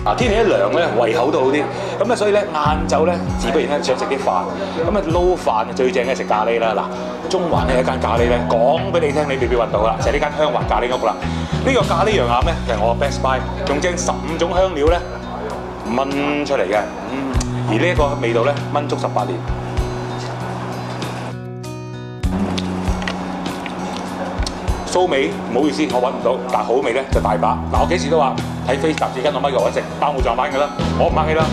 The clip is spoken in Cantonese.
嗱，天氣一涼咧，胃口都好啲。咁咧，所以咧晏晝咧，自不然咧想食啲飯。咁啊撈飯最正嘅食咖喱啦。嗱，中環咧有一間咖喱咧，講俾你聽，你未必揾到啦，就係呢間香華咖喱屋啦。呢個咖喱羊腩咧，其實我 best buy， 用正15種香料咧燜出嚟嘅。而呢一個味道咧燜足18年。酥味唔好意思，我揾唔到，但係好味咧就大把。嗱，我幾時都話睇 Face 雜誌跟我乜嘢揾食，包冇撞板㗎啦，我唔客氣啦。